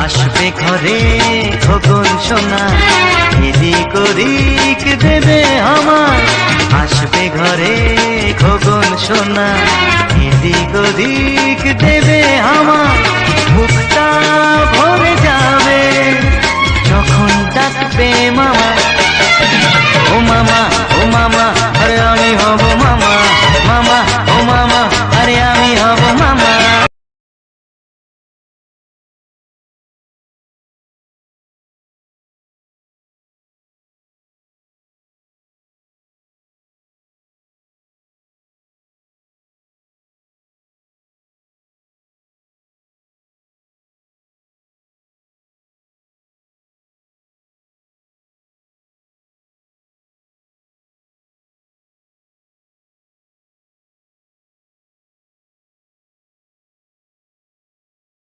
আসবে ঘরে খোকন সোনা, এদিক ওদিক দেবে আমার। আসবে ঘরে খোকন সোনা, এদিক ওদিক দেবে আমার।